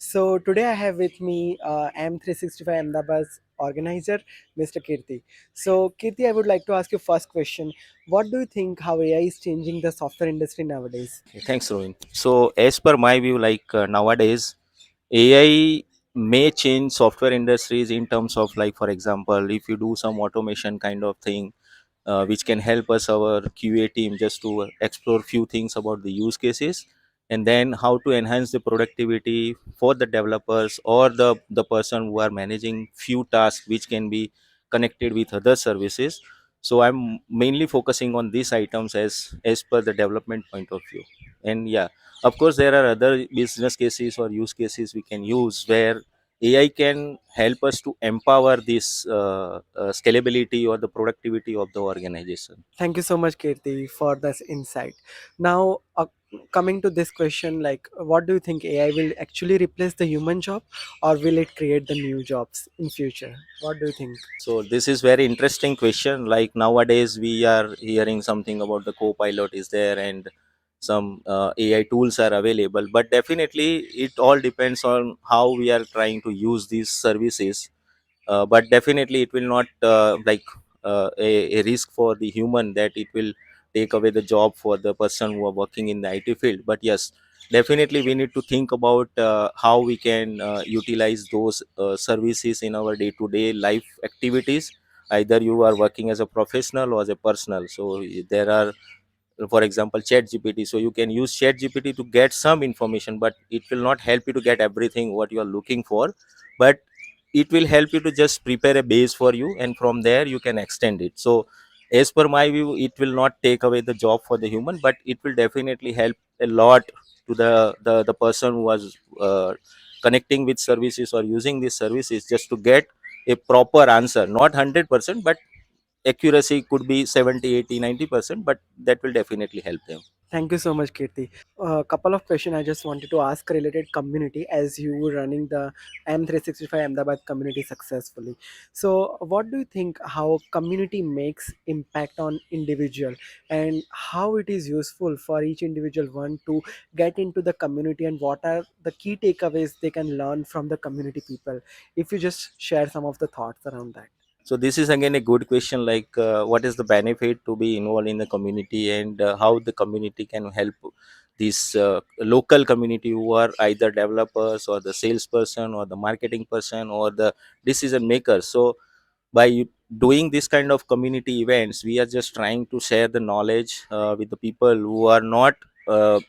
So today I have with me M365 Ahmedabad's organizer, Mr. Kirti. So Kirti, I would like to ask you first question. What do you think how AI is changing the software industry nowadays? Thanks, Rohin. So, as per my view, nowadays, AI may change software industries in terms of, like, for example, if you do some automation kind of thing, which can help us, our QA team, just to explore few things about the use cases, and then how to enhance the productivity for the developers or the person who are managing few tasks which can be connected with other services. So I'm mainly focusing on these items as per the development point of view. And yeah, of course there are other business cases or use cases we can use where AI can help us to empower this scalability or the productivity of the organization. Thank you so much, Kirti, for this insight. Now, coming to this question, like, what do you think AI will actually replace the human job, or will it create the new jobs in future? What do you think? So this is very interesting question. Like nowadays we are hearing something about the co-pilot is there and some AI tools are available. But definitely it all depends on how we are trying to use these services. But definitely it will not a risk for the human that it will take away the job for the person who are working in the IT field. But yes, definitely we need to think about how we can utilize those services in our day-to-day life activities. Either you are working as a professional or as a personal. So there are, for example, chat gpt, so you can use chat gpt to get some information, but it will not help you to get everything what you are looking for. But it will help you to just prepare a base for you, and from there you can extend it. So as per my view, it will not take away the job for the human, but it will definitely help a lot to the person who was connecting with services or using these services, just to get a proper answer, not 100%, but accuracy could be 70, 80, 90%, but that will definitely help them. Thank you so much, Kirti. A couple of questions I just wanted to ask related community as you were running the M365 Ahmedabad community successfully. So, what do you think how community makes impact on individual and how it is useful for each individual one to get into the community and what are the key takeaways they can learn from the community people? If you just share some of the thoughts around that. So this is again a good question, like what is the benefit to be involved in the community, and how the community can help this local community who are either developers or the salesperson or the marketing person or the decision makers. So by doing this kind of community events, we are just trying to share the knowledge with the people who are not uh,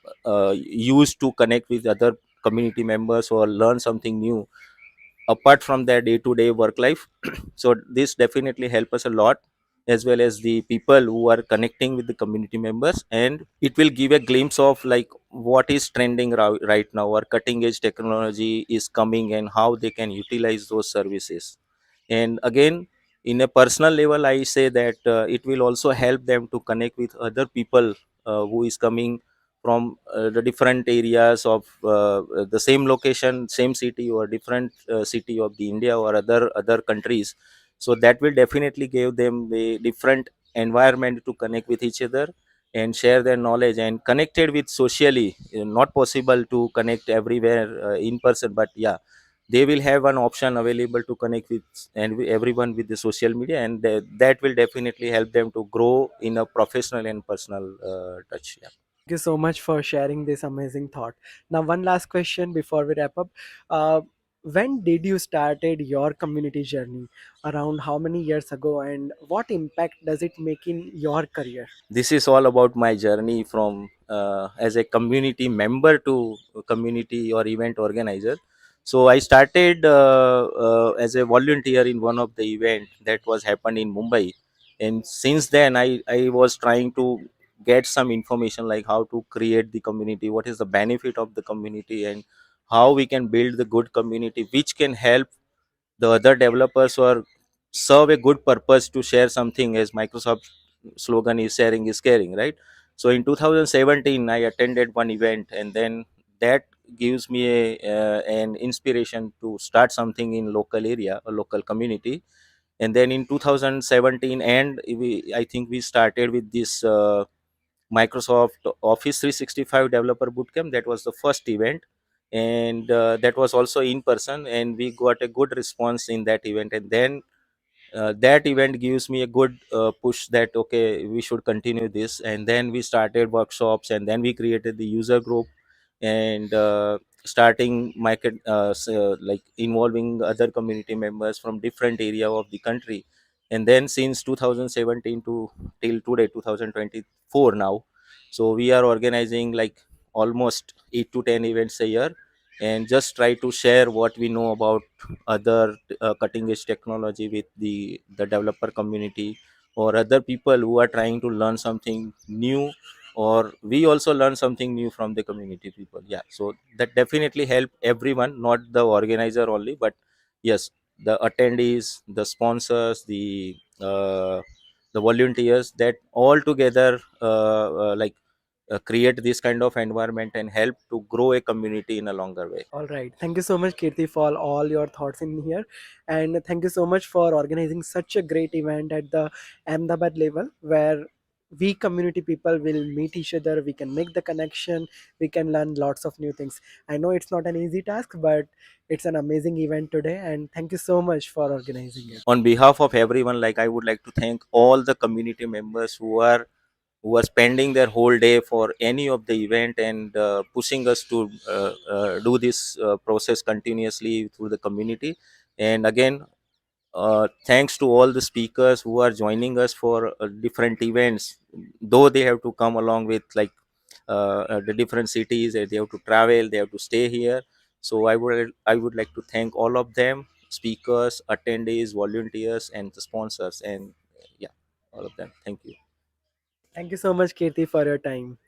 used to connect with other community members or learn something new apart from their day-to-day work life. So this definitely help us a lot, as well as the people who are connecting with the community members, and it will give a glimpse of like what is trending right now, or cutting edge technology is coming, and how they can utilize those services. And again, in a personal level, I say that it will also help them to connect with other people who is coming from the different areas of the same location, same city, or different city of the India or other countries. So that will definitely give them the different environment to connect with each other and share their knowledge and connected with socially. Not possible to connect everywhere in person, but yeah, they will have an option available to connect with and everyone with the social media, and that will definitely help them to grow in a professional and personal touch. Yeah. Thank you so much for sharing this amazing thought. Now, one last question before we wrap up. Uh, when did you started your community journey? Around how many years ago, and what impact does it make in your career? This is all about my journey from as a community member to a community or event organizer. So I started as a volunteer in one of the event that was happened in Mumbai, and since then I was trying to get some information like how to create the community, what is the benefit of the community, and how we can build the good community which can help the other developers or serve a good purpose to share something, as Microsoft slogan is sharing is caring, right? So in 2017 I attended one event, and then that gives me an inspiration to start something in local area or local community. And then in 2017, and I think we started with this Microsoft Office 365 developer bootcamp. That was the first event. and that was also in person, and we got a good response in that event. And then that event gives me a good push that okay, we should continue this. And then we started workshops, and then we created the user group, and starting market like involving other community members from different area of the country. And then since 2017 to till today 2024 now, so we are organizing like almost 8 to 10 events a year, and just try to share what we know about other cutting edge technology with the developer community, or other people who are trying to learn something new, or we also learn something new from the community people. Yeah, so that definitely help everyone, not the organizer only, but yes, the attendees, the sponsors, the volunteers, that all together create this kind of environment and help to grow a community in a longer way. All right. Thank you so much, Kirti, for all your thoughts in here. And thank you so much for organizing such a great event at the Ahmedabad level where we community people will meet each other. We can make the connection. We can learn lots of new things. I know it's not an easy task, but it's an amazing event today. And thank you so much for organizing it. On behalf of everyone, like, I would like to thank all the community members who are spending their whole day for any of the event, and pushing us to do this process continuously through the community. And again, thanks to all the speakers who are joining us for different events, though they have to come along with like the different cities, and they have to travel, they have to stay here. So I would like to thank all of them, speakers, attendees, volunteers, and the sponsors. And yeah, all of them, thank you. Thank you so much, Kirti, for your time.